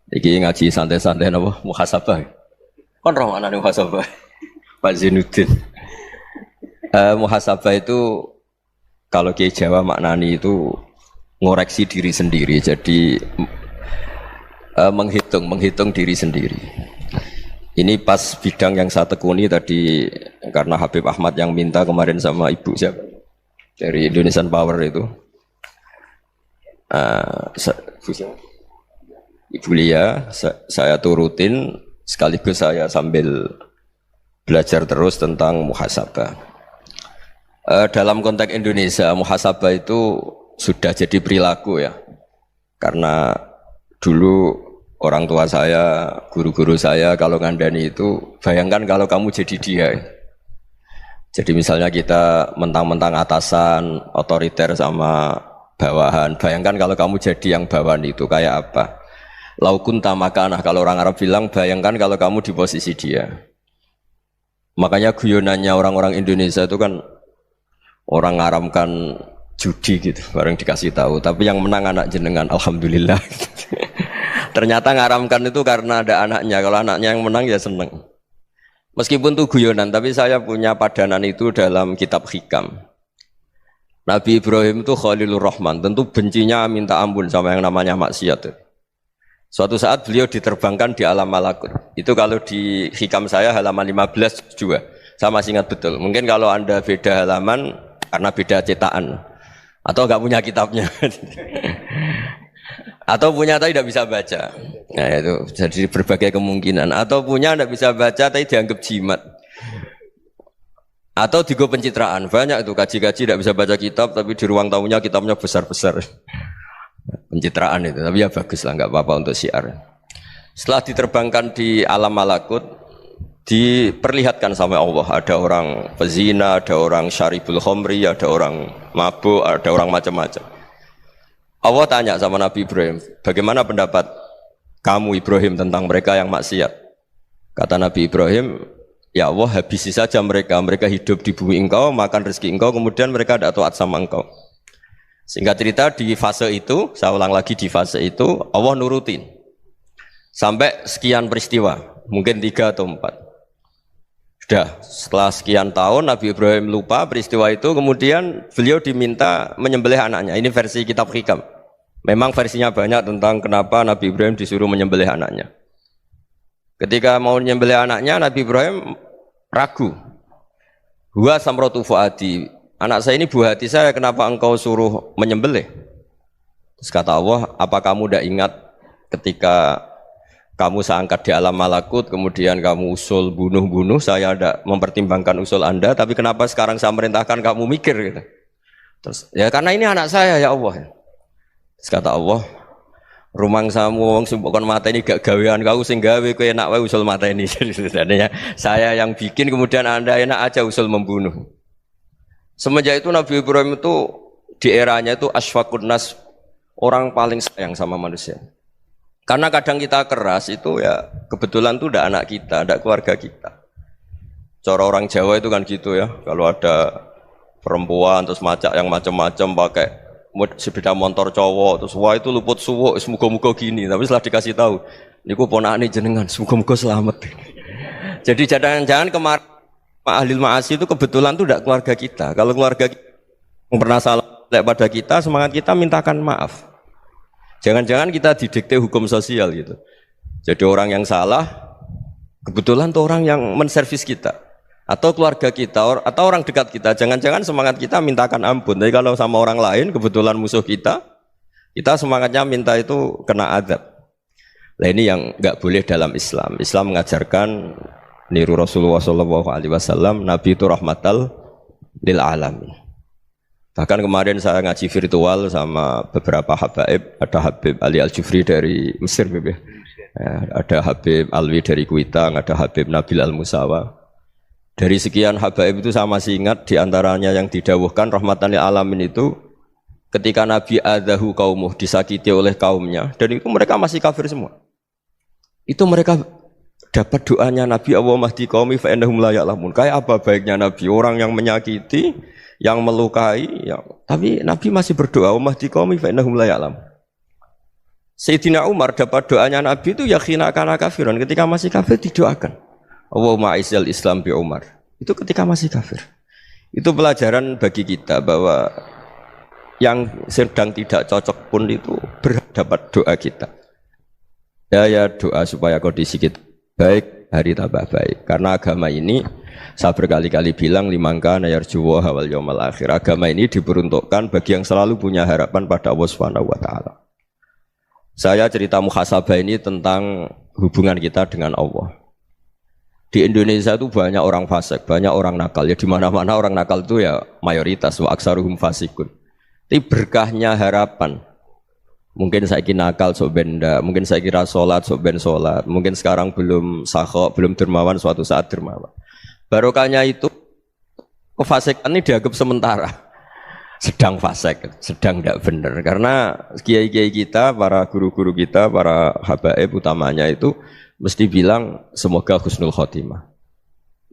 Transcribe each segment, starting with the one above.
Iki ngaji santai-santai napa muhasabah. Kon roh maknane muhasabah. Pak Zainuddin. Muhasabah itu kalau Kiai Jawa maknani itu ngoreksi diri sendiri. Jadi menghitung diri sendiri. Ini pas bidang yang saya tekuni tadi karena Habib Ahmad yang minta kemarin sama ibu siapa dari Indonesian Power itu. Ibu Lia, saya turutin sekaligus saya sambil belajar terus tentang muhasabah. Dalam konteks Indonesia, muhasabah itu sudah jadi perilaku ya. Karena dulu orang tua saya, guru-guru saya kalau ngandani itu, bayangkan kalau kamu jadi dia. Jadi misalnya kita mentang-mentang atasan, otoriter sama bawahan. Bayangkan kalau kamu jadi yang bawahan itu kayak apa? Laukun tamakanah, kalau orang Arab bilang, bayangkan kalau kamu di posisi dia. Makanya guyonannya orang-orang Indonesia itu kan orang ngaramkan judi gitu, bareng dikasih tahu. Tapi yang menang anak jenengan, alhamdulillah. Ternyata ngaramkan itu karena ada anaknya. Kalau anaknya yang menang ya seneng. Meskipun itu guyonan, tapi saya punya padanan itu dalam kitab hikam. Nabi Ibrahim itu Khalilur Rahman, tentu bencinya minta ampun sama yang namanya maksiat. Suatu saat beliau diterbangkan di alam malakut. Itu kalau di hikam saya halaman 15 juga. Saya masih ingat betul. Mungkin kalau Anda beda halaman karena beda cetakan. Atau enggak punya kitabnya. Atau punya tapi tidak bisa baca. Nah itu jadi berbagai kemungkinan. Atau punya tidak bisa baca tapi dianggap jimat. Atau digo pencitraan. Banyak itu kaji-kaji tidak bisa baca kitab tapi di ruang tamunya kitabnya besar-besar. Pencitraan itu, tapi ya bagus lah, nggak apa-apa untuk syiar. Setelah diterbangkan di alam malakut, diperlihatkan sama Allah, ada orang pezina, ada orang syaribul khomri, ada orang mabuk, ada orang macam-macam. Allah tanya sama Nabi Ibrahim, bagaimana pendapat kamu Ibrahim tentang mereka yang maksiat? Kata Nabi Ibrahim, ya Allah habisi saja mereka, mereka hidup di bumi engkau, makan rezeki engkau, kemudian mereka tidak taat sama engkau. Singkat cerita di fase itu, saya ulang lagi di fase itu, Allah nurutin. Sampai sekian peristiwa, mungkin 3 atau 4. Sudah, setelah sekian tahun Nabi Ibrahim lupa peristiwa itu, kemudian beliau diminta menyembelih anaknya. Ini versi kitab hikam. Memang versinya banyak tentang kenapa Nabi Ibrahim disuruh menyembelih anaknya. Ketika mau menyembelih anaknya, Nabi Ibrahim ragu. Huwa samratu fuadi. Anak saya ini buah hati saya, kenapa engkau suruh menyembelih? Terus kata Allah, apa kamu tidak ingat ketika kamu saya angkat di alam malakut, kemudian kamu usul bunuh-bunuh, saya tidak mempertimbangkan usul Anda, tapi kenapa sekarang saya merintahkan kamu mikir? Gitu. Terus, ya karena ini anak saya ya Allah. Terus kata Allah, rumang samu wong sumpukon mata ini gak gawean kau sing gawe kowe enak wae usul mata ini. Jadi saya yang bikin, kemudian Anda enak aja usul membunuh. Semenjak itu Nabi Ibrahim itu di eranya itu asfaqun nas, orang paling sayang sama manusia. Karena kadang kita keras itu ya kebetulan itu tidak anak kita, tidak keluarga kita. Cara orang Jawa itu kan gitu ya, kalau ada perempuan terus macak yang macam-macam pakai sepeda motor cowok terus wah itu luput suwuk, semoga-moga gini. Tapi setelah dikasih tahu, niku ponakane jenengan, semoga-moga selamat. Jadi jangan-jangan kemarin Ahlil ma'asi itu kebetulan itu tidak keluarga kita. Kalau keluarga kita yang pernah salah pada kita, semangat kita mintakan maaf. Jangan-jangan kita didikte hukum sosial gitu. Jadi orang yang salah, kebetulan itu orang yang menservis kita. Atau keluarga kita, atau orang dekat kita. Jangan-jangan semangat kita mintakan ampun. Tapi kalau sama orang lain, kebetulan musuh kita semangatnya minta itu kena azab. Nah ini yang nggak boleh dalam Islam. Islam mengajarkan niru Rasulullah SAW, Nabi itu rahmatal lil alamin. Bahkan kemarin saya ngaji virtual sama beberapa habaib, ada Habib Ali Al-Jufri dari Mesir, ada Habib Alwi dari Kuitang, ada Habib Nabil Al-Musawa. Dari sekian habaib itu saya masih ingat diantaranya yang didawuhkan rahmatan lil alamin itu ketika Nabi adahu kaumuh, disakiti oleh kaumnya, dan itu mereka masih kafir semua. Itu mereka dapat doanya Nabi Allah mahdi qaumi fa innahum la ya'lamun. Kayak apa baiknya Nabi, orang yang menyakiti, yang melukai, tapi Nabi masih berdoa, Allah mahdi qaumi fa innahum la ya'lamun. Sayyidina Umar dapat doanya Nabi itu ya khina kana kafiran, ketika masih kafir didoakan. Allahumma a'izzal Islam bi Umar. Itu ketika masih kafir. Itu pelajaran bagi kita bahwa yang sedang tidak cocok pun itu berdapat doa kita. Ya doa supaya kondisi kita baik, hari tambah baik. Karena agama ini saya berkali-kali bilang limangka nayarjuwa hawal yawmal akhir. Agama ini diperuntukkan bagi yang selalu punya harapan pada Allah Subhanahu wa taala. Saya cerita muhasabah ini tentang hubungan kita dengan Allah. Di Indonesia itu banyak orang fasik, banyak orang nakal. Ya di mana-mana orang nakal itu ya mayoritas wa aksaruhum fasikun. Tapi berkahnya harapan. Mungkin saya kira nakal sok benda, mungkin saya kira sholat sok ben sholat, mungkin sekarang belum sakhok, belum dermawan, suatu saat dermawan. Barokahnya itu kefasikan ini dianggap sementara. Sedang fasik, sedang tidak benar. Karena kiai-kiai kita, para guru-guru kita, para habaib utamanya itu mesti bilang semoga husnul khotimah.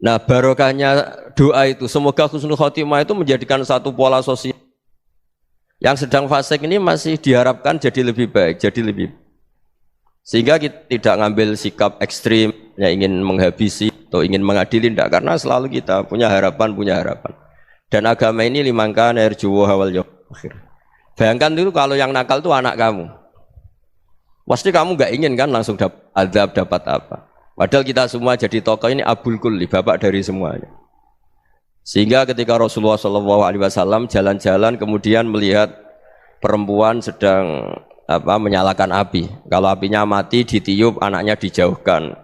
Nah barokahnya doa itu semoga husnul khotimah itu menjadikan satu pola sosial. Yang sedang fasik ini masih diharapkan jadi lebih baik, jadi lebih. Sehingga kita tidak ngambil sikap ekstrim yang ingin menghabisi atau ingin mengadili, tidak. Karena selalu kita punya harapan. Dan agama ini limangka nerjuwa hawal yawmal akhir. Bayangkan dulu kalau yang nakal itu anak kamu. Pasti kamu nggak ingin kan langsung dapat azab, dapat apa. Padahal kita semua jadi tokoh ini abul kulli, bapak dari semuanya. Sehingga ketika Rasulullah SAW jalan-jalan kemudian melihat perempuan sedang menyalakan api. Kalau apinya mati ditiup, anaknya dijauhkan.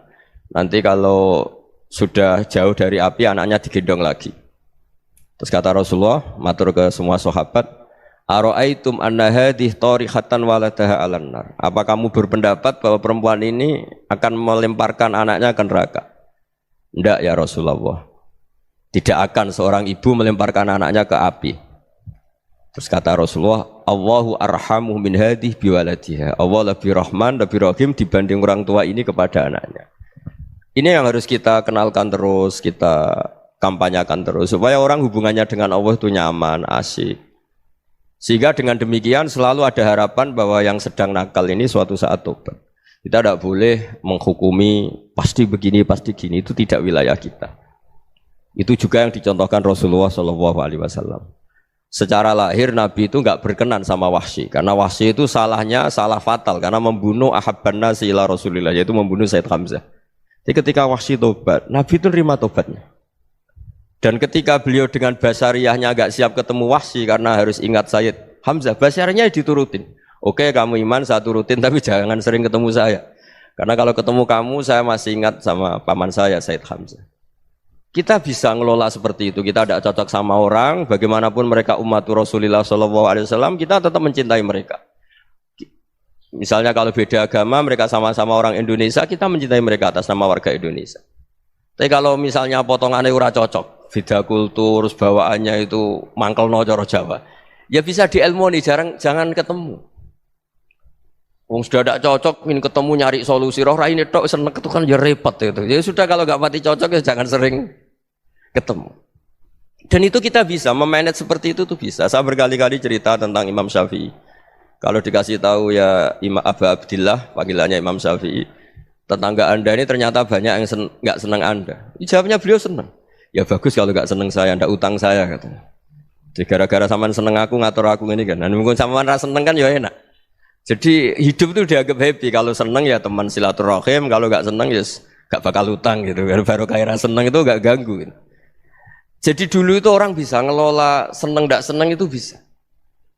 Nanti kalau sudah jauh dari api, anaknya digendong lagi. Terus kata Rasulullah, matur ke semua sahabat, ara'aitum anna hadhihi tarihatan waladaha 'alan nar. Apa kamu berpendapat bahwa perempuan ini akan melemparkan anaknya ke neraka? Tidak ya Rasulullah. Tidak akan seorang ibu melemparkan anaknya ke api. Terus kata Rasulullah, Allahu arhamu min hadhihi biwaladiha. Allah lebih rahman, lebih rahim dibanding orang tua ini kepada anaknya. Ini yang harus kita kenalkan terus, kita kampanyakan terus supaya orang hubungannya dengan Allah itu nyaman, asik. Sehingga dengan demikian selalu ada harapan bahwa yang sedang nakal ini suatu saat tobat. Kita tidak boleh menghukumi pasti begini, pasti gini, itu tidak wilayah kita. Itu juga yang dicontohkan Rasulullah SAW. Secara lahir Nabi itu enggak berkenan sama Wahsy, karena Wahsy itu salahnya salah fatal karena membunuh ahabban nasi ila Rasulillah, yaitu membunuh Said Hamzah. Jadi ketika Wahsy tobat, Nabi itu nerima tobatnya. Dan ketika beliau dengan basariyahnya agak siap ketemu Wahsy karena harus ingat Sayyid Hamzah, basariyahnya diturutin. Oke, kamu iman, saya turutin, tapi jangan sering ketemu saya. Karena kalau ketemu kamu, saya masih ingat sama paman saya, Sayyid Hamzah. Kita bisa ngelola seperti itu. Kita tidak cocok sama orang, bagaimanapun mereka umat Rasulullah SAW, kita tetap mencintai mereka. Misalnya kalau beda agama, mereka sama-sama orang Indonesia, kita mencintai mereka atas nama warga Indonesia. Tapi kalau misalnya potongannya ora cocok, beda kultur, bawaannya itu mangkel no coro Jawa, ya bisa diilmoni, jangan ketemu. Wong sudah tidak cocok, ingin ketemu nyari solusi. Roh ini tok seneng itu kan ya repot itu. Ya sudah kalau nggak pati cocok ya jangan sering ketemu. Dan itu kita bisa memanage seperti itu tuh bisa. Saya berkali-kali cerita tentang Imam Syafi'i. Kalau dikasih tahu ya Imam Abu Abdillah, panggilannya Imam Syafi'i, tetangga anda ini ternyata banyak yang nggak senang anda. Jawabnya beliau senang. Ya bagus kalau nggak senang saya, ndak utang saya katanya. Jadi gara-gara sampean seneng aku ngatur aku ini kan. Dan mungkin sampean rasa seneng kan ya enak. Jadi hidup itu dianggap happy. Kalau seneng ya teman silaturahim, kalau nggak seneng ya nggak bakal utang gitu. Baru kayak seneng itu nggak ganggu. Gitu. Jadi dulu itu orang bisa ngelola seneng ndak seneng itu bisa.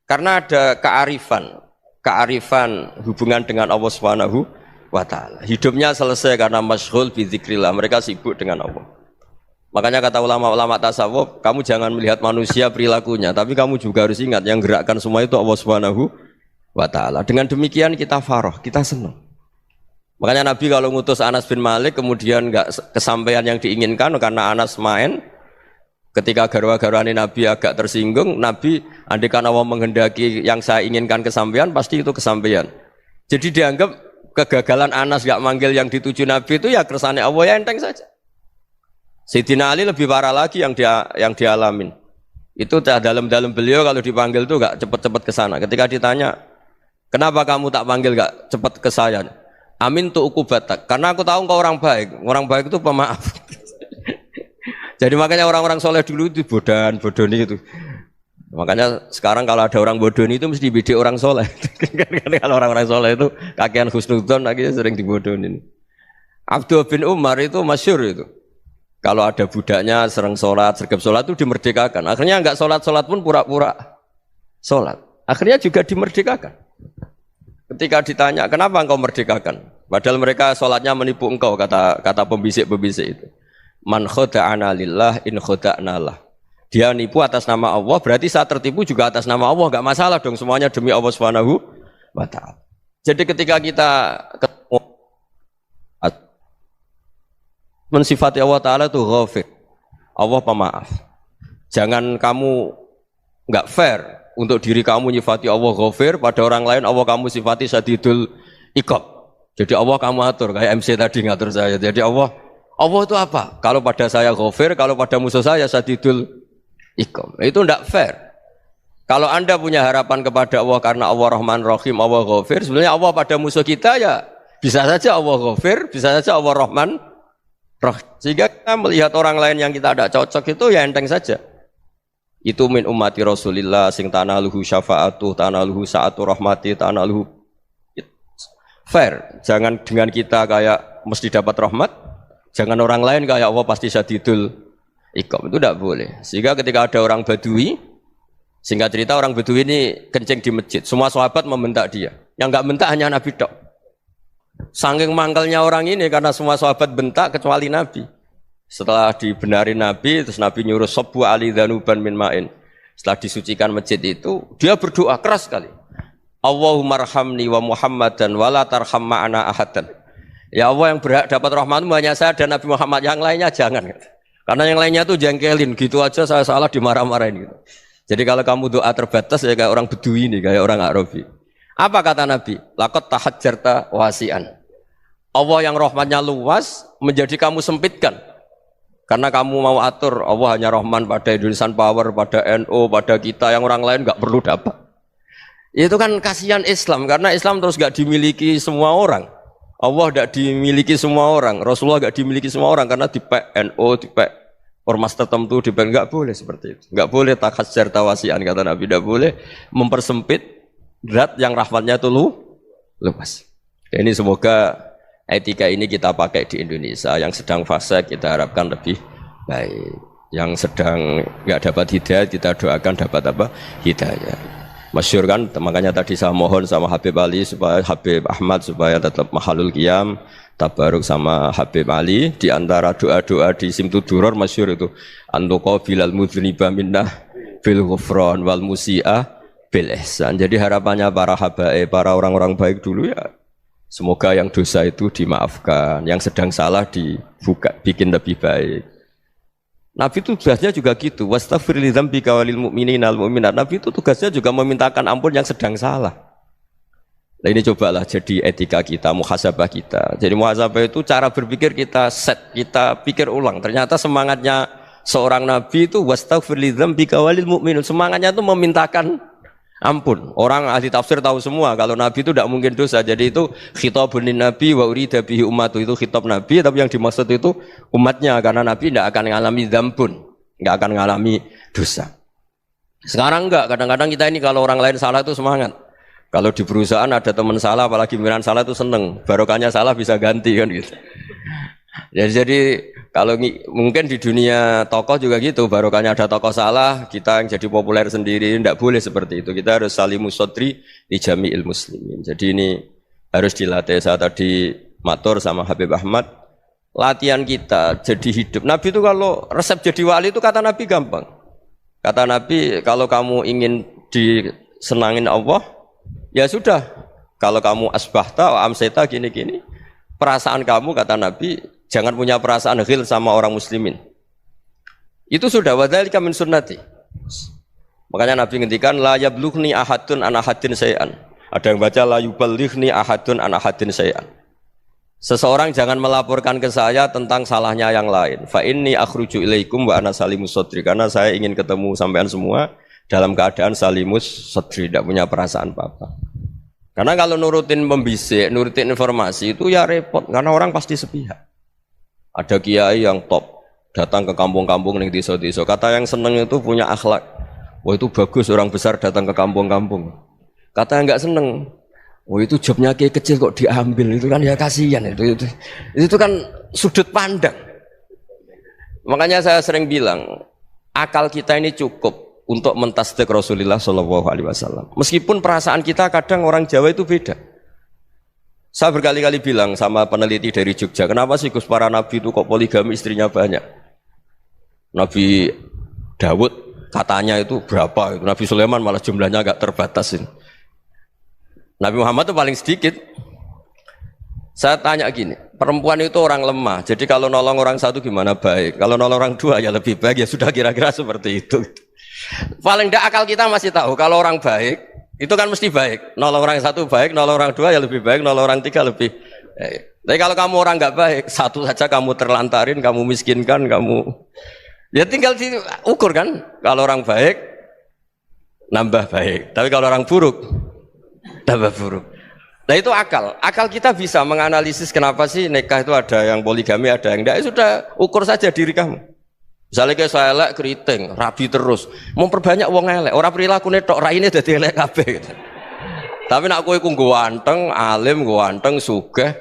Karena ada kearifan hubungan dengan Allah Subhanahu wa taala. Hidupnya selesai karena masyghul bi dzikrillah. Mereka sibuk dengan Allah. Makanya kata ulama-ulama tasawuf, kamu jangan melihat manusia perilakunya, tapi kamu juga harus ingat yang gerakkan semua itu Allah Subhanahu wa taala. Dengan demikian kita farah, kita senang. Makanya Nabi kalau ngutus Anas bin Malik kemudian enggak kesampaian yang diinginkan karena Anas main, ketika garwa-garwani Nabi agak tersinggung, Nabi andaikan Allah menghendaki yang saya inginkan kesampaian, pasti itu kesampaian. Jadi dianggap kegagalan Anas enggak manggil yang dituju Nabi itu ya kersane Allah, ya enteng saja. Sayyidina Ali lebih parah lagi yang dialamin. Itu dalam beliau kalau dipanggil itu enggak cepat-cepat ke sana. Ketika ditanya, Kenapa kamu tak panggil gak cepat ke saya? Amin tu ukubatak. Karena aku tahu kau orang baik. Orang baik itu pemaaf. Jadi makanya orang-orang soleh dulu itu bodoni itu. Makanya sekarang kalau ada orang bodoni itu mesti dibidik orang soleh. Kalau orang-orang soleh itu kakean husnudzon akhirnya sering dibodonin. Abdul bin Umar itu masyhur itu. Kalau ada budaknya sering sholat, sergap sholat itu dimerdekakan. Akhirnya enggak sholat pun pura-pura sholat. Akhirnya juga dimerdekakan. Ketika ditanya, kenapa engkau merdekakan? Padahal mereka sholatnya menipu engkau, kata pembisik-pembisik itu. Man khoda'ana lillah in khoda'na lah. Dia nipu atas nama Allah, berarti saat tertipu juga atas nama Allah, enggak masalah dong, semuanya demi Allah Subhanahu wa ta'ala. Jadi ketika kita ketemu mensifati Allah Ta'ala itu ghafir, Allah pemaaf. Jangan kamu enggak fair untuk diri kamu nyifati Allah ghafir, pada orang lain Allah kamu sifati syadidul iqab. Jadi Allah kamu atur, kayak MC tadi ngatur saya. Jadi Allah itu apa? Kalau pada saya ghafir, kalau pada musuh saya syadidul iqam. Itu tidak fair. Kalau Anda punya harapan kepada Allah karena Allah Rahman Rahim, Allah Ghafir, sebenarnya Allah pada musuh kita ya bisa saja Allah Ghafir, bisa saja Allah Rahman Rahim. Sehingga kita melihat orang lain yang kita tidak cocok itu ya enteng saja. Itu min ummati Rasulillah sing tanaluhu syafa'atu, tanaluhu sa'atu rahmati, tanaluhu fair. Jangan dengan kita kayak mesti dapat rahmat, jangan orang lain kayak Allah pasti syadidul iqam, itu tidak boleh. Sehingga ketika ada orang Badui, singkat cerita orang Badui ini kencing di masjid, semua sahabat membentak dia. Yang enggak bentak hanya Nabi tok. Saking mangkalnya orang ini karena semua sahabat bentak kecuali Nabi. Setelah dibenari Nabi, terus Nabi nyuruh sabbu ali dhanuban min ma'in. Setelah disucikan masjid itu, dia berdoa keras sekali. Allahumma arhamni wa Muhammadan wa la tarham ma'ana ahadan. Ya Allah, yang berhak dapat rahmatmu hanya saya dan Nabi Muhammad, yang lainnya jangan. Karena yang lainnya tuh jengkelin, gitu aja saya salah dimarah-marahin gitu. Jadi kalau kamu doa terbatas ya kayak orang Bedui ini, kayak orang Arabi. Apa kata Nabi? Laqad tahajjarta wasi'an. Allah yang rahmatnya luas menjadi kamu sempitkan. Karena kamu mau atur Allah hanya Rahman pada Indonesian Power, pada NU, pada kita, yang orang lain enggak perlu dapat. Itu kan kasihan Islam, karena Islam terus enggak dimiliki semua orang. Allah tidak dimiliki semua orang, Rasulullah tidak dimiliki semua orang karena dipek NU, dipek ormas tertentu, dipek enggak boleh seperti itu. Enggak boleh takhasyar tawasian kata Nabi, tidak boleh mempersempit zat yang rahmatnya itu luas. Ini semoga etika ini kita pakai di Indonesia. Yang sedang fase kita harapkan lebih baik. Yang sedang enggak dapat hidayah kita doakan dapat apa? Hidayah. Masyhur kan, makanya tadi saya mohon sama Habib Ali supaya Habib Ahmad supaya tetap mahalul qiyam, tabaruk sama Habib Ali. Di antara doa-doa di Simtuduror masyhur itu antuqa bilal mudhniba minnah bil ghufran wal musi'ah bil ihsan. Jadi harapannya para habaib, para orang-orang baik dulu ya semoga yang dosa itu dimaafkan, yang sedang salah dibuka, bikin lebih baik. Nabi itu tugasnya juga gitu. Wastaghfir li dzambika walil mu'minina wal mu'minat. Nabi itu tugasnya juga memintakan ampun yang sedang salah. Nah ini cobalah jadi etika kita, muhasabah kita. Jadi muhasabah itu cara berpikir kita set, kita pikir ulang. Ternyata semangatnya seorang nabi itu wastaghfir li dzambika walil mu'minun. Semangatnya itu memintakan ampun. Orang ahli tafsir tahu semua kalau nabi itu tidak mungkin dosa. Jadi itu khitabun lin nabi wa urida bihi ummatu, itu khitab nabi, tapi yang dimaksud itu umatnya karena nabi tidak akan mengalami dzambun, tidak akan mengalami dosa. Sekarang enggak, kadang-kadang kita ini kalau orang lain salah itu semangat. Kalau di perusahaan ada teman salah, apalagi pimpinan salah itu seneng. Barokahnya salah bisa ganti kan gitu. Jadi kalau mungkin di dunia tokoh juga gitu, barokahnya ada tokoh salah, kita yang jadi populer sendiri, tidak boleh seperti itu. Kita harus salimus sodri di jami'il muslimin. Jadi ini harus dilatih. Saya tadi matur sama Habib Ahmad, latihan kita jadi hidup. Nabi itu kalau resep jadi wali itu kata Nabi gampang. Kata Nabi, kalau kamu ingin disenangin Allah, ya sudah. Kalau kamu asbahta, amseta, gini-gini, perasaan kamu kata Nabi, jangan punya perasaan ghil sama orang muslimin. Itu sudah wadzalika min sunnati. Makanya Nabi ngendikan la yablughni ahadun an ahadin syai'an. Ada yang baca la yuballighni ahadun an ahadin syai'an. Seseorang jangan melaporkan ke saya tentang salahnya yang lain. Fa inni akhruju ilaikum wa ana salimus sadri. Karena saya ingin ketemu sampean semua dalam keadaan salimus sadri, tidak punya perasaan apa-apa. Karena kalau nurutin pembisik, nurutin informasi itu ya repot, karena orang pasti sepihak. Ada kiai yang top, datang ke kampung-kampung ning desa-desa. Kata yang seneng itu punya akhlak. Wah itu bagus orang besar datang ke kampung-kampung. Kata yang nggak seneng, wah itu jobnya kiai kecil kok diambil, itu kan ya kasihan itu kan sudut pandang. Makanya saya sering bilang, akal kita ini cukup untuk mentasdik Rasulullah Shallallahu Alaihi Wasallam. Meskipun perasaan kita kadang orang Jawa itu beda. Saya berkali-kali bilang sama peneliti dari Jogja, kenapa sih Gus para nabi itu kok poligami istrinya banyak? Nabi Dawud katanya itu berapa? Nabi Sulaiman malah jumlahnya agak terbatas ini. Nabi Muhammad itu paling sedikit. Saya tanya gini, perempuan itu orang lemah, jadi kalau nolong orang satu gimana baik, kalau nolong orang dua ya lebih baik, ya sudah kira-kira seperti itu. Paling tidak akal kita masih tahu, kalau orang baik, itu kan mesti baik, nolong orang satu baik, nolong orang dua ya lebih baik, nolong orang tiga lebih baik. Tapi kalau kamu orang nggak baik, satu saja kamu terlantarin, kamu miskinkan, kamu ya tinggal diukur kan, kalau orang baik, nambah baik, tapi kalau orang buruk, tambah buruk. Nah itu akal kita bisa menganalisis kenapa sih nikah itu ada yang poligami, ada yang enggak, ya sudah ukur saja diri kamu. Misalnya kayak saya elek keriting, rabi terus, memperbanyak wong elek, orang perilaku netok, raine dadi elek kabeh gitu. Tapi nak kowe ku ganteng, alim, ganteng, sugih,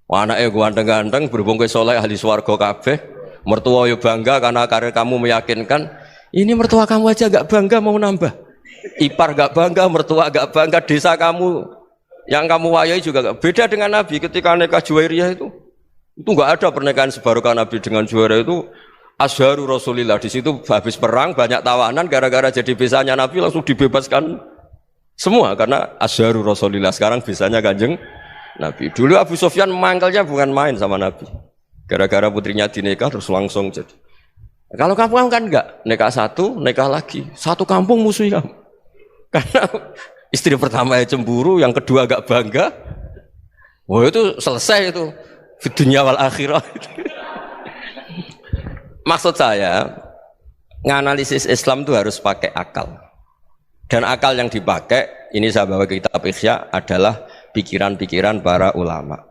anake ganteng-ganteng, berhubung kowe saleh ahli swarga kabeh, mertua yo bangga karena karir kamu meyakinkan, ini mertua kamu aja enggak bangga mau nambah. Ipar enggak bangga, mertua enggak bangga, desa kamu yang kamu wayai juga enggak. Beda dengan Nabi ketika nikah Juwairiyah itu enggak ada pernikahan sebarokah Nabi dengan Juwairiyah itu. Azharu Rasulillah, di situ habis perang banyak tawanan, gara-gara jadi bisanya Nabi langsung dibebaskan semua karena Azharu Rasulillah. Sekarang bisanya Kanjeng Nabi. Dulu Abu Sufyan mangkelnya bukan main sama Nabi, gara-gara putrinya dinikah terus langsung jadi. Kalau kamu kan enggak, nikah satu, nikah lagi, satu kampung musuh kamu. Karena istri pertama ya cemburu, yang kedua agak bangga. Wah itu selesai itu, di dunia wal akhirah. Maksud saya, nganalisis Islam itu harus pakai akal. Dan akal yang dipakai, ini saya bawa ke kitab Ihya, adalah pikiran-pikiran para ulama.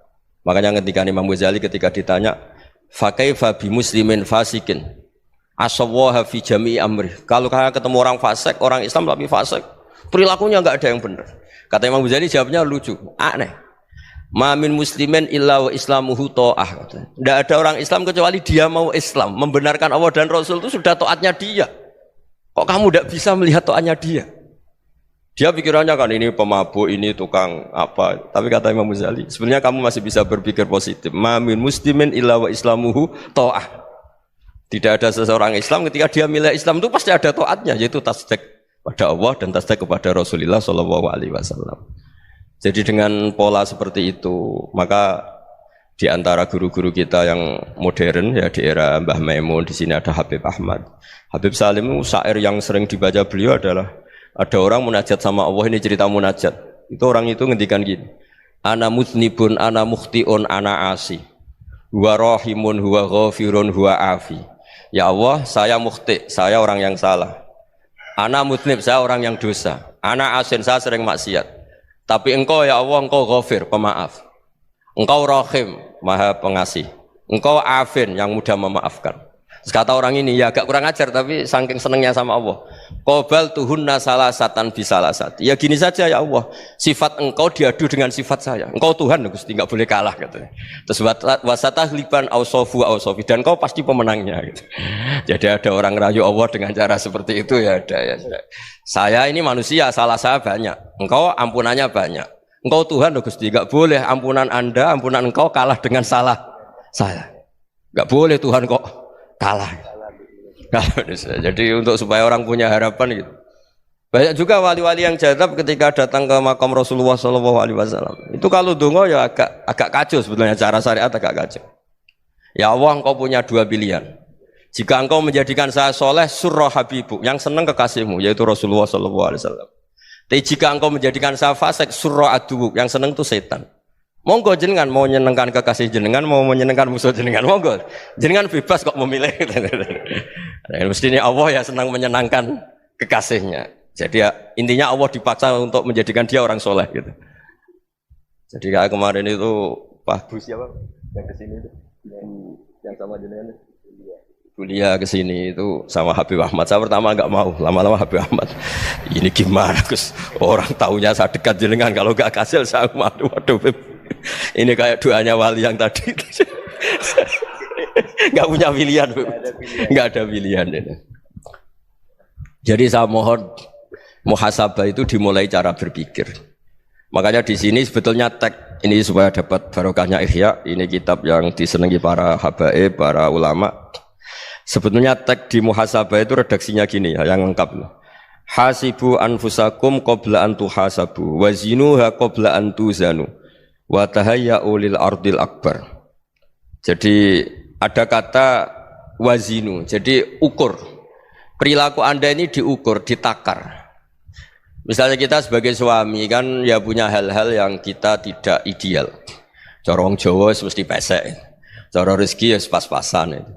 Makanya ketika Imam Ghazali ketika ditanya, fakaifa bi muslimin fasikin asawwaha fi jami'i amri. Kalau kalian ketemu orang fasik, orang Islam tapi fasik, perilakunya enggak ada yang benar. Kata Imam Ghazali jawabnya lucu, aneh. Ma min muslimin illa wa islamuhu ta'ah. Tidak ada orang Islam kecuali dia mau Islam, membenarkan Allah dan Rasul itu sudah taatnya dia. Kok kamu tidak bisa melihat taatnya dia? Dia pikirannya kan ini pemabuk, ini tukang apa. Tapi kata Imam Ghazali, sebenarnya kamu masih bisa berpikir positif. Ma min muslimin illa wa islamuhu ta'ah. Tidak ada seseorang Islam ketika dia milih Islam itu pasti ada taatnya, yaitu tasdik pada Allah dan tasdik kepada Rasulullah Shallallahu Alaihi Wasallam. Jadi dengan pola seperti itu, maka di antara guru-guru kita yang modern ya di era Mbah Maimun, di sini ada Habib Ahmad. Habib Salim syair yang sering dibaca beliau adalah ada orang munajat sama Allah, ini cerita munajat. Itu orang itu ngendikan gini, ana mutnibun, ana mukhtiun, ana asi. Huwa rahimun, huwa ghafirun, huwa afi. Ya Allah, saya mukhti, saya orang yang salah. Ana mutnib, saya orang yang dosa. Ana asin, saya sering maksiat. Tapi engkau ya Allah, engkau ghafir, pemaaf. Engkau rahim, maha pengasih. Engkau afin, yang mudah memaafkan. Terus kata orang ini, ya agak kurang ajar, tapi saking senengnya sama Allah. Qobal tuhunna salasatan bisalasati. Ya gini saja ya Allah, sifat engkau diadu dengan sifat saya. Engkau Tuhan, Gusti, enggak boleh kalah katanya. Terus wasatah liban ausofu ausofi, dan engkau pasti pemenangnya gitu. Jadi ada orang rayu Allah dengan cara seperti itu ya ada ya. Saya ini manusia, salah saya banyak. Engkau ampunannya banyak. Engkau Tuhan, Gusti, enggak boleh ampunan Anda, ampunan engkau kalah dengan salah saya. Enggak boleh Tuhan kok kalah. Jadi untuk supaya orang punya harapan gitu. Banyak juga wali-wali yang jadab ketika datang ke makam Rasulullah SAW. Itu kalau dongo ya agak kacau sebetulnya, cara syariat agak kacau. Ya Allah, engkau punya dua pilihan. Jika engkau menjadikan saya soleh, surah habibu, yang senang kekasihmu, yaitu Rasulullah SAW. Tapi jika engkau menjadikan saya fasik, surah adubu, yang senang itu setan. Monggo jenengan mau menyenangkan kekasih jenengan, mau menyenangkan musuh jenengan, monggo. Jenengan bebas kok memilih. Mestinya Allah ya senang menyenangkan kekasihnya. Jadi ya, intinya Allah dipaksa untuk menjadikan dia orang soleh gitu. Jadi kayak kemarin itu Pak Bu siapa yang kesini itu, yang sama jenengan kuliah kesini itu sama Habib Ahmad. Saya pertama nggak mau, lama-lama Habib Ahmad ini gimana Gus, orang taunya saya dekat jenengan, kalau nggak kasil saya waduh ini kayak doanya wali yang tadi nggak punya pilihan, nggak ada pilihan ini. Jadi saya mohon muhasabah itu dimulai cara berpikir. Makanya di sini sebetulnya tag ini supaya dapat barokahnya Ihya, ini kitab yang disenangi para habaib, para ulama. Sebetulnya tag di muhasabah itu redaksinya gini ya, yang lengkap. Hasibu anfusakum qabla an tuhasabu wa zinuha qabla an tuzanu wa tahayya'u lil ardil akbar. Jadi ada kata wazinu, jadi ukur. Perilaku Anda ini diukur, ditakar. Misalnya kita sebagai suami kan ya punya hal-hal yang kita tidak ideal. Cara wong Jawa mesti pesek. Cara rezeki ya pas-pasan itu.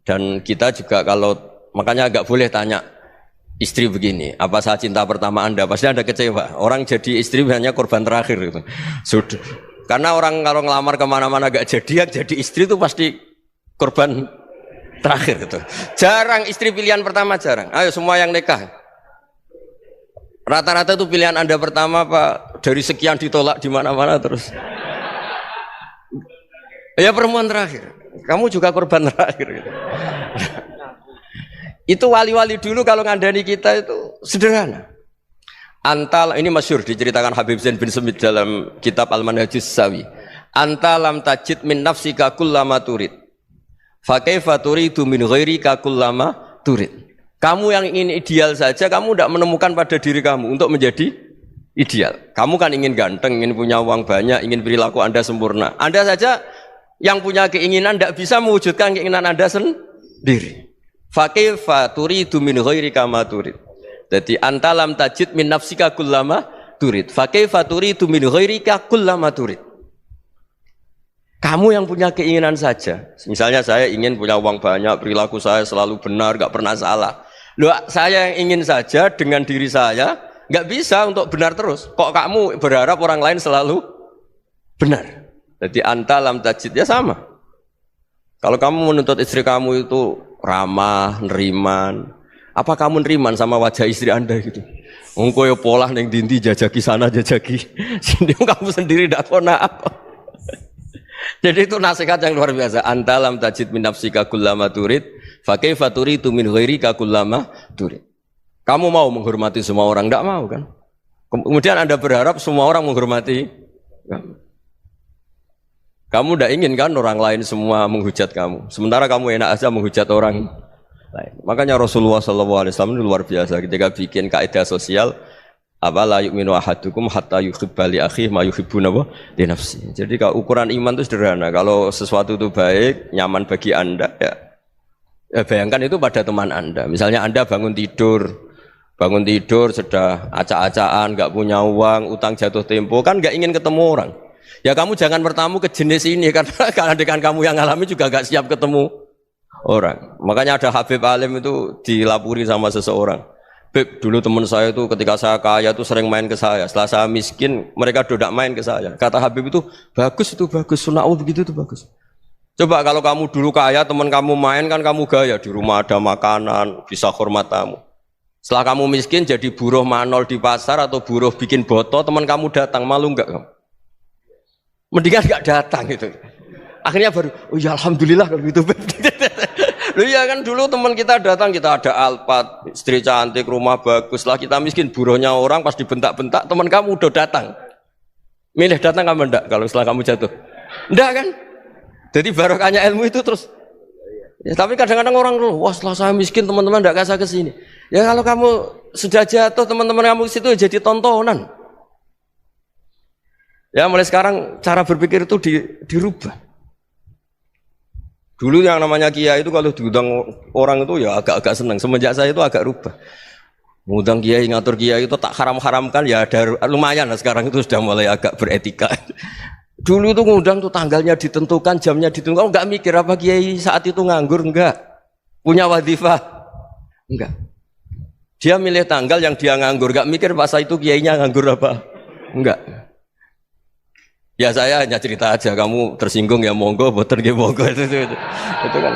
Dan kita juga kalau makanya agak boleh tanya istri begini, apa saya cinta pertama Anda? Pasti Anda kecewa. Orang jadi istri hanya korban terakhir gitu. Sudah. Karena orang kalau ngelamar kemana-mana gak jadi, yang jadi istri itu pasti korban terakhir gitu. Jarang istri pilihan pertama, jarang. Ayo semua yang nikah. Rata-rata itu pilihan Anda pertama Pak, dari sekian ditolak di mana-mana terus. Ya perempuan terakhir. Kamu juga korban terakhir gitu. Itu wali-wali dulu kalau ngandani kita itu sederhana. Antal ini masyhur diceritakan Habib Zain bin Semit dalam kitab Al-Manhajus Sawi. Anta lam tajid min nafsika kullama turid. Fa kaifa turidu min ghairika kullama turid. Kamu yang ingin ideal saja kamu tidak menemukan pada diri kamu untuk menjadi ideal. Kamu kan ingin ganteng, ingin punya uang banyak, ingin perilaku Anda sempurna. Anda saja yang punya keinginan tidak bisa mewujudkan keinginan Anda sendiri. Fa kaifa turidu min ghairika ma turid. Jadi anta lam tajid min nafsika kullama turid. Fa kaifa turidu min ghairika kullama turid. Kamu yang punya keinginan saja. Misalnya saya ingin punya uang banyak, perilaku saya selalu benar, enggak pernah salah. Loh, saya yang ingin saja dengan diri saya enggak bisa untuk benar terus. Kok kamu berharap orang lain selalu benar? Jadi anta lam tajid ya sama. Kalau kamu menuntut istri kamu itu ramah, neriman, apa kamu neriman sama wajah istri Anda gitu? Engko yo polah ning dindi jajaki sana jajaki sini kamu sendiri ndak kona apa. Jadi itu nasihat yang luar biasa. Anta lam tajid min nafsika kullama turid, fa kaifa turidu min ghairika kullama turid. Kamu mau menghormati semua orang, ndak mau kan? Kemudian Anda berharap semua orang menghormati kamu. Kamu tidak ingin kan orang lain semua menghujat kamu. Sementara kamu enak aja menghujat orang lain. Makanya Rasulullah SAW itu luar biasa ketika bikin kaidah sosial. Apa la yu'minu ahadukum hatta yuhibba li akhihi ma yuhibbu li nafsi. Jadi kalau ukuran iman itu sederhana. Kalau sesuatu itu baik, nyaman bagi Anda ya bayangkan itu pada teman Anda. Misalnya Anda bangun tidur sudah acak-acakan, nggak punya uang, utang jatuh tempo, kan nggak ingin ketemu orang. Ya kamu jangan bertamu ke jenis ini karena dengan kamu yang alami juga gak siap ketemu orang. Makanya ada Habib Alim itu dilapuri sama seseorang. Beb, dulu teman saya itu ketika saya kaya itu sering main ke saya. Setelah saya miskin, mereka tidak main ke saya. Kata Habib itu bagus, sunah begitu itu bagus. Coba kalau kamu dulu kaya, teman kamu main kan kamu gaya. Di rumah ada makanan, bisa hormat tamu. Setelah kamu miskin jadi buruh manol di pasar atau buruh bikin boto, teman kamu datang, malu enggak kamu? Mendingan nggak datang gitu. Akhirnya baru, oh ya alhamdulillah kalau gitu. Loh ya kan dulu teman kita datang, kita ada Alphard, istri cantik, rumah bagus. Lah kita miskin, buruhnya orang pas dibentak-bentak, teman kamu udah datang. Milih datang kamu enggak kalau setelah kamu jatuh? Enggak kan? Jadi barokahnya ilmu itu terus. Ya, tapi kadang-kadang orang loh, wah setelah saya miskin teman-teman enggak kasih ke sini. Ya kalau kamu sudah jatuh, teman-teman kamu ke situ jadi tontonan. Ya mulai sekarang cara berpikir itu dirubah. Dulu yang namanya kiai itu kalau diundang orang itu ya agak-agak senang. Semenjak saya itu agak rubah. Ngundang kiai, ngatur kiai itu tak haram-haramkan ya ada lumayan lah sekarang itu sudah mulai agak beretika. Dulu itu ngundang tuh tanggalnya ditentukan, jamnya ditentukan. Enggak mikir apa kiai saat itu nganggur, enggak. Punya wadifah, enggak. Dia milih tanggal yang dia nganggur, enggak mikir pas itu kiainya nganggur apa, enggak. Ya saya hanya cerita aja, kamu tersinggung ya monggo, boten nggih monggo itu kan.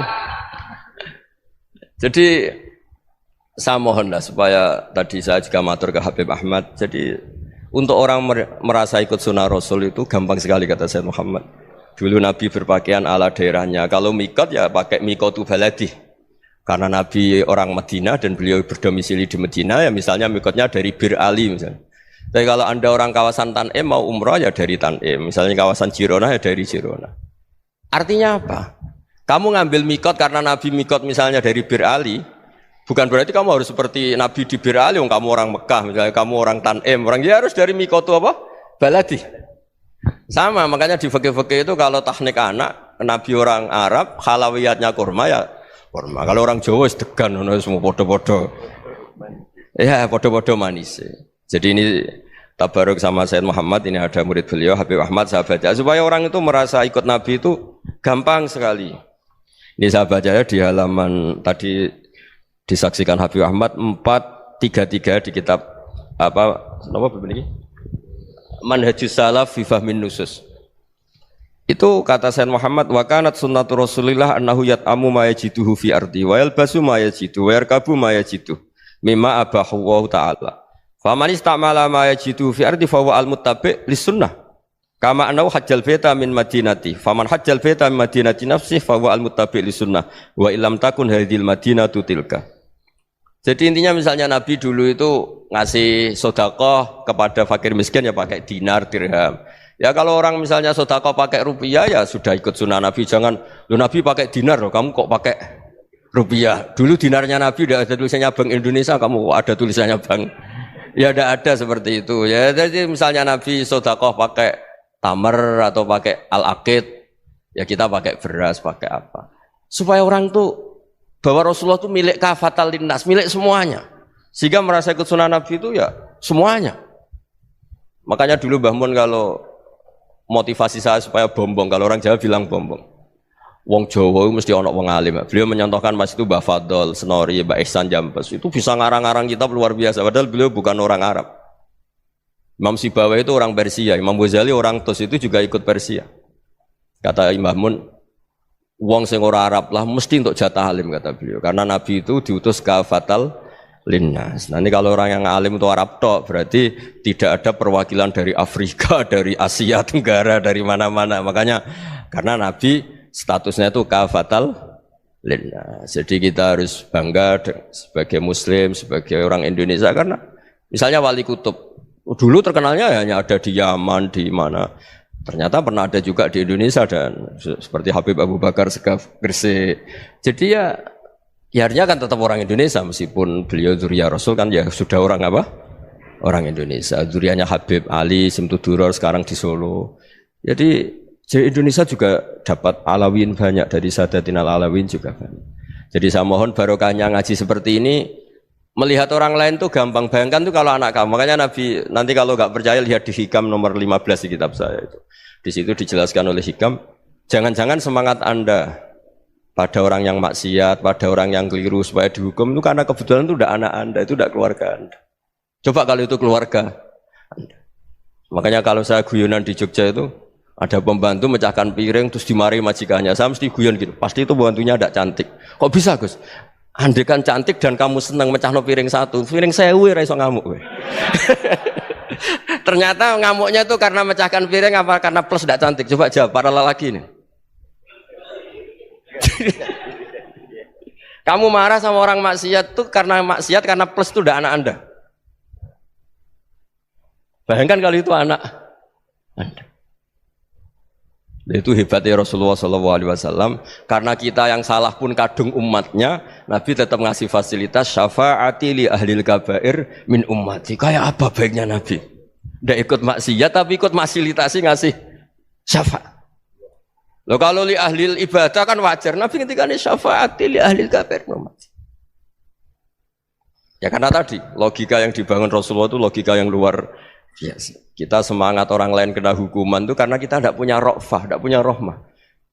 Jadi saya mohonlah supaya tadi saya juga matur ke Habib Ahmad. Jadi untuk orang merasa ikut sunnah Rasul itu gampang sekali kata Sayyid Muhammad. Dulu Nabi berpakaian ala daerahnya. Kalau mikot ya pakai mikotu baladi. Karena Nabi orang Madinah dan beliau berdomisili di Madinah ya misalnya mikotnya dari Bir Ali misalnya. Tapi kalau Anda orang kawasan Tanim mau umrah ya dari Tanim. Misalnya kawasan Jirona ya dari Jirona. Artinya apa? Kamu ngambil mikot karena Nabi mikot misalnya dari Bir Ali, bukan berarti kamu harus seperti Nabi di Bir Ali, kamu orang Mekah, misalnya kamu orang Tanim, orang ya harus dari mikot itu apa? Baladi. Sama, makanya di fikih-fikih itu kalau teknik anak, Nabi orang Arab, halawiyatnya kurma ya kurma. Kalau orang Jawa sedegan, semua podo-podo. Ya podo-podo manis. Jadi ini tabaruk sama Sayyid Muhammad, ini ada murid beliau Habib Ahmad, saya baca supaya orang itu merasa ikut Nabi itu gampang sekali. Ini saya baca ya di halaman tadi disaksikan Habib Ahmad 433 di kitab apa begini? Manhajus Salaf fi Fahmin Nusus. Itu kata Sayyid Muhammad wa kanat sunnatu Rasulillah annahu yat'amu ma yajiduhu fi ardi wa yalbasu ma yajidu wa yarkabu ma yajidu mimma abahu wa ta'ala. Faman istamala ma yajidu fi ardi fa huwa al-muttabi' lis-sunnah. Kama annahu hajjal baita min madinati. Faman hajjal baita min madinati nafsihi fa huwa al-muttabi' lis-sunnah. Wa illam takun hadhil madinatu tilka. Jadi intinya misalnya Nabi dulu itu ngasih sedekah kepada fakir miskin ya pakai dinar, dirham. Ya kalau orang misalnya sedekah pakai rupiah ya sudah ikut sunnah Nabi. Jangan lu Nabi pakai dinar loh, kamu kok pakai rupiah. Dulu dinarnya Nabi udah ada tulisannya Bank Indonesia, kamu ada tulisannya Bank. Ya tidak ada seperti itu. Ya jadi misalnya Nabi sedekah pakai tamar atau pakai al-aqid, ya kita pakai beras, pakai apa? Supaya orang tuh bahwa Rasulullah itu milik kafatal linnas, milik semuanya. Sehingga merasa ikut sunnah Nabi itu ya semuanya. Makanya dulu Mbah Mun kalau motivasi saya supaya bombong, kalau orang Jawa bilang bombong. Wong Jawa mesti ono wong alim. Beliau menyontohkan Mas itu Mbah Fadol, Senori, Mbah Ihsan Jambes. Itu bisa ngarang-ngarang kitab luar biasa. Padahal beliau bukan orang Arab. Imam Sibawai itu orang Persia. Imam Ghazali orang Tus itu juga ikut Persia. Kata Imam Mun, wong sing ora Arab lah mesti untuk jatah alim kata beliau. Karena Nabi itu diutus kafatal linnas. Nah ini kalau orang yang alim itu Arab tok, berarti tidak ada perwakilan dari Afrika, dari Asia Tenggara, dari mana-mana. Makanya karena Nabi statusnya itu kafatal linnas. Jadi kita harus bangga sebagai Muslim, sebagai orang Indonesia karena misalnya Wali Kutub dulu terkenalnya hanya ada di Yaman, di mana. Ternyata pernah ada juga di Indonesia dan seperti Habib Abu Bakar Segaf Gresik. Jadi ya artinya kan tetap orang Indonesia meskipun beliau dzurriyyah Rasul kan ya sudah orang apa? Orang Indonesia. Dzurriyyahnya Habib Ali Simtuduror sekarang di Solo. Jadi Indonesia juga dapat alawin banyak dari Sadatinal Alawin juga banyak. Jadi saya mohon barokahnya ngaji seperti ini melihat orang lain tuh gampang. Bayangkan tuh kalau anak kamu. Makanya Nabi nanti kalau nggak percaya lihat di Hikam nomor 15 di kitab saya itu. Di situ dijelaskan oleh Hikam, jangan-jangan semangat Anda pada orang yang maksiat, pada orang yang keliru supaya dihukum itu karena kebetulan itu udah anak Anda, itu udah keluarga Anda. Coba kalau itu keluarga Anda. Makanya kalau saya guyonan di Jogja itu ada pembantu mecahkan piring terus dimarahi majikannya, saya mesti guyon gitu. Pasti itu pembantunya tidak cantik. Kok bisa Gus? Andai kan cantik dan kamu senang mecahno piring satu, piring 1000 ra iso ngamuk kowe. Ternyata ngamuknya itu karena mecahkan piring apa karena plus tidak cantik? Coba jawab para lelaki ini. Kamu marah sama orang maksiat itu karena maksiat karena plus itu udah anak Anda. Bayangkan kalau itu anak Anda. Itu hebatnya Rasulullah SAW. Karena kita yang salah pun kadung umatnya, Nabi tetap ngasih fasilitas syafaati li ahlil kabair min ummati. Kayak apa baiknya Nabi? Tidak ikut maksiat tapi ikut fasilitasi ngasih syafaat. Loh kalau li ahlil ibadah kan wajar. Nabi ketika ini syafaati li ahlil kabair min ummati. Ya karena tadi logika yang dibangun Rasulullah itu logika yang luar biasa. Kita semangat orang lain kena hukuman itu karena kita tidak punya ra'fah, tidak punya rahmah.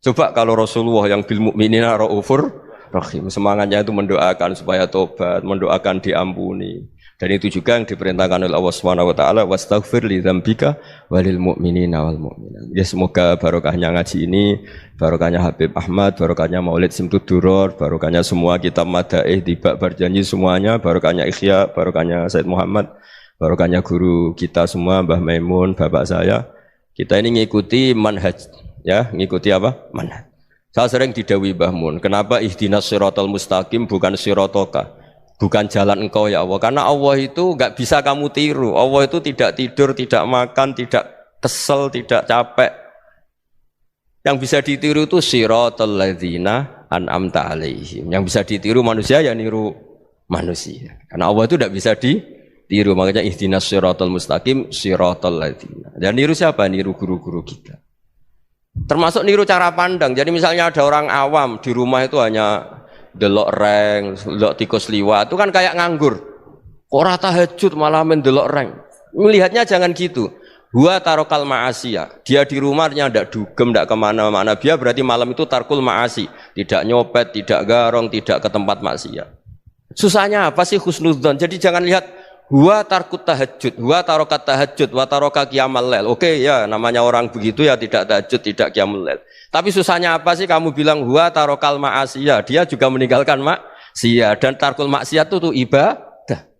Coba kalau Rasulullah yang bil mu'minina ra'ufur rahim, semangatnya itu mendoakan supaya tobat, mendoakan diampuni. Dan itu juga yang diperintahkan oleh Allah Subhanahu wa taala, wastaghfir li dzambika walil mu'minina wal mu'minat. Ya semoga barokahnya ngaji ini, barokahnya Habib Ahmad, barokahnya Maulid Simtud Duror, barokahnya semua kitab Madaih, Tiba Berjanji semuanya, barokahnya Ikhya, barokahnya Said Muhammad, barokahnya guru kita semua Mbah Maimun, bapak saya. Kita ini ngikuti manhaj, ya, ngikuti apa? Manhaj. Saya sering didhawuhi Mbah Mun, kenapa ihdinas siratal mustaqim bukan siratoka? Bukan jalan engkau ya Allah, karena Allah itu enggak bisa kamu tiru. Allah itu tidak tidur, tidak makan, tidak kesel, tidak capek. Yang bisa ditiru itu siratal ladzina an'amta alaihim. Yang bisa ditiru manusia ya niru manusia. Karena Allah itu tidak bisa ditiru, makanya ihdinas siratal mustaqim siratal ladzina. Dan niru siapa? Niru guru-guru kita. Termasuk niru cara pandang. Jadi misalnya ada orang awam di rumah itu hanya delok reng, delok tikus liwat, itu kan kayak nganggur. Ora tahajud malah mendelok reng. Melihatnya jangan gitu. Huwa tarokal ma'asiyah. Dia di rumahnya ndak dugem, ndak kemana-mana. Dia berarti malam itu tarkul ma'asi. Tidak nyopet, tidak garong, tidak ke tempat maksiat. Susahnya apa sih husnudzon? Jadi jangan lihat huwa tarkut tahajud, huwa tarokat tahajud, wa taroka qiyamal lail. Oke ya, namanya orang begitu ya tidak tahajud, tidak qiyamul lail. Tapi susahnya apa sih kamu bilang huwa tarokal ma'asiyah, dia juga meninggalkan maksiat, dan tarkul maksiat itu ibadah.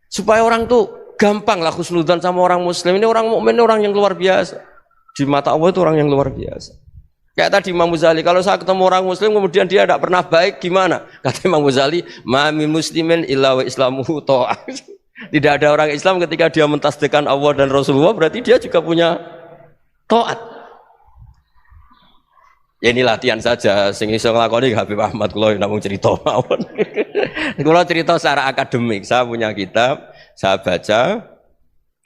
Supaya orang tuh gampang lah husnudzon sama orang muslim. Ini orang mukmin, orang yang luar biasa. Di mata Allah itu orang yang luar biasa. Kayak tadi Imam Ghazali, kalau saya ketemu orang muslim kemudian dia tidak pernah baik, gimana? Kata Imam Ghazali, ma min muslimin illa wa islamuhu ta'ah. Tidak ada orang Islam ketika dia mentasdihkan Allah dan Rasulullah, berarti dia juga punya taat. Ya ini latihan saja, sing iso nglakoni Habib Ahmad kula namung cerita mawon. Kula cerita secara akademik, saya punya kitab, saya baca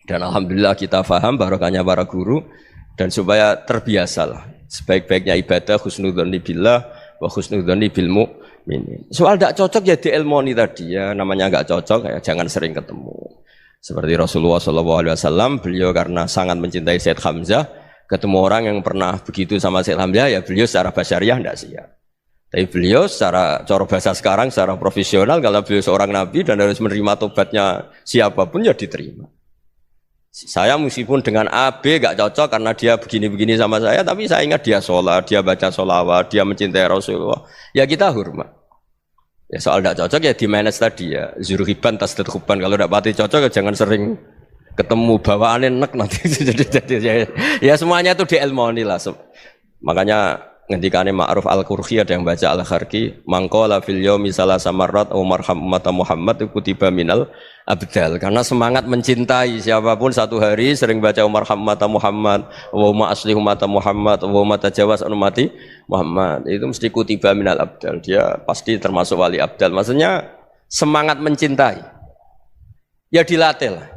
dan alhamdulillah kita paham barokahnya para guru dan supaya terbiasalah. Sebaik-baiknya ibadah husnudzonni billah wa husnudzonni bil mu'minin. Soal tidak cocok ya diilmoni tadi ya, namanya enggak cocok ya jangan sering ketemu. Seperti Rasulullah SAW, beliau karena sangat mencintai Said Hamzah, ketemu orang yang pernah begitu sama Said Hamzah ya beliau secara basyariah tidak siap. Tapi beliau secara cara bahasa sekarang, secara profesional, kalau beliau seorang nabi dan harus menerima tobatnya siapapun ya diterima. Saya meskipun dengan A, B gak cocok karena dia begini-begini sama saya, tapi saya ingat dia sholat, dia baca sholawat, dia mencintai Rasulullah, ya kita hormat. Ya soal gak cocok ya di manage tadi ya, zuruhiban tasdid huban, kalau gak pati cocok ya jangan sering ketemu, bawaannya enek nanti. Ya semuanya itu diilmoni lah. Makanya ngendikane Ma'ruf Al-Qurhi ada yang baca Al-Kharki, mangqala fil yaumi salasa marrat aw marham ummata Muhammad kutiba minal abdal. Karena semangat mencintai siapapun satu hari sering baca marham ummata Muhammad, wa ma asli ummata Muhammad, wa ma tajawaz an ummati Muhammad, itu mesti kutiba minal abdal. Dia pasti termasuk wali abdal. Maksudnya semangat mencintai. Ya dilatih lah.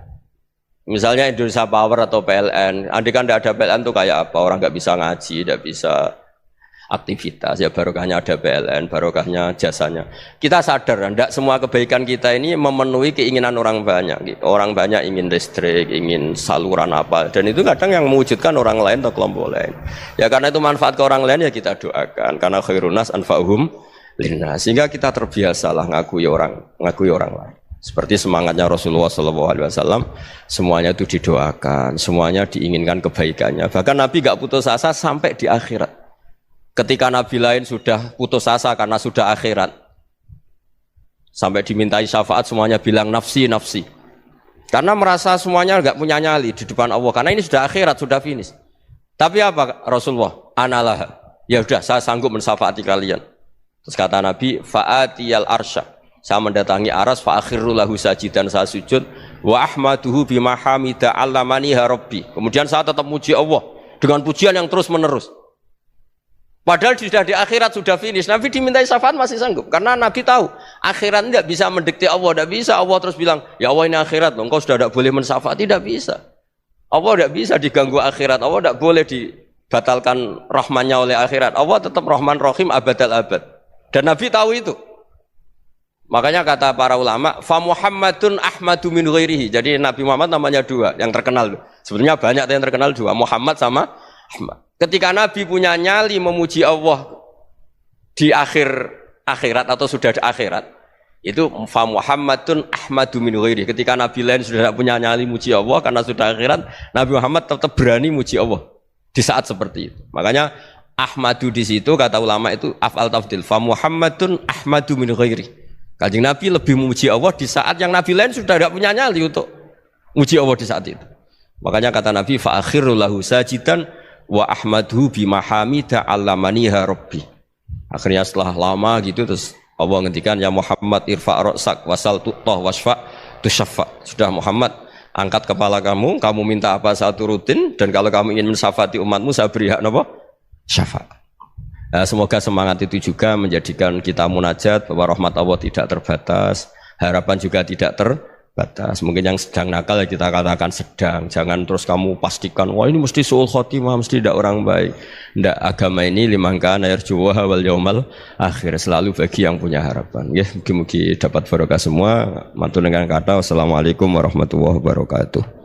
Misalnya Indonesia Power atau PLN, andai kan tidak ada PLN itu kayak apa? Orang nggak bisa ngaji, tidak bisa aktivitas, ya barokahnya ada PLN, barokahnya jasanya. Kita sadar, tidak semua kebaikan kita ini memenuhi keinginan orang banyak. Orang banyak ingin listrik, ingin saluran apa, dan itu kadang yang mewujudkan orang lain atau kelompok lain. Ya karena itu manfaat ke orang lain ya kita doakan, karena khairun nas anfa'uhum linnas. Sehingga kita terbiasalah ngakui orang lain. Seperti semangatnya Rasulullah SAW, semuanya itu didoakan, semuanya diinginkan kebaikannya. Bahkan Nabi gak putus asa sampai di akhirat. Ketika Nabi lain sudah putus asa karena sudah akhirat, sampai dimintai syafaat semuanya bilang nafsi, nafsi. Karena merasa semuanya enggak punya nyali di depan Allah, karena ini sudah akhirat, sudah finish. Tapi apa Rasulullah? Analah. Ya sudah, saya sanggup mensyafaati kalian. Terus kata Nabi, fa'atiyal arsya. Saya mendatangi aras, fa'akhiru lahu sajidan, saya sujud, wa ahmaduhu bima hamida allamaniha rabbi. Kemudian saya tetap muji Allah dengan pujian yang terus menerus. Padahal sudah di akhirat, sudah finish. Nabi dimintai syafaat masih sanggup. Karena Nabi tahu, akhirat tidak bisa mendikte Allah. Tidak bisa Allah terus bilang, ya Allah ini akhirat, engkau sudah tidak boleh mensyafaat. Tidak bisa. Allah tidak bisa diganggu akhirat. Allah tidak boleh dibatalkan rahmannya oleh akhirat. Allah tetap rahman rahim abadal abad. Dan Nabi tahu itu. Makanya kata para ulama, fa Muhammadun ahmadu min ghairihi. Jadi Nabi Muhammad namanya dua, yang terkenal. Sebenarnya banyak yang terkenal dua, Muhammad sama Ahmad. Ketika Nabi punya nyali memuji Allah di akhirat atau sudah di akhirat, Itu fa Muhammadun ahmadu min ghairi. Ketika nabi lain sudah tidak punya nyali muji Allah karena sudah akhirat, Nabi Muhammad tetap berani muji Allah di saat seperti itu. Makanya ahmadu di situ kata ulama itu af'al tafdil. Fa Muhammadun ahmadu min ghairi. Kanjeng Nabi lebih memuji Allah di saat yang nabi lain sudah tidak punya nyali untuk muji Allah di saat itu. Makanya kata Nabi fa akhiru lahu sajidan wa ahmadhu bi mahamida allamaniha rabbi. Akhirnya setelah lama gitu terus Allah ngendikan ya Muhammad irfa' ra'sak wasal tu'tah wasfa' tusyaffa. Sudah Muhammad, angkat kepala kamu minta apa saya turutin dan kalau kamu ingin mensyafaati umatmu saya beri hak napa? Syafaat. Nah, semoga semangat itu juga menjadikan kita munajat bahwa rahmat Allah tidak terbatas, harapan juga tidak terbatas. Mungkin yang sedang nakal ya kita katakan sedang. Jangan terus kamu pastikan wah ini mesti suul khotimah, mesti tidak orang baik. Tidak, agama ini limangkan air juwa wal yaumal akhir, selalu bagi yang punya harapan. Ya, mungkin dapat barokah semua. Mantu dengan kata wassalamualaikum warahmatullahi wabarakatuh.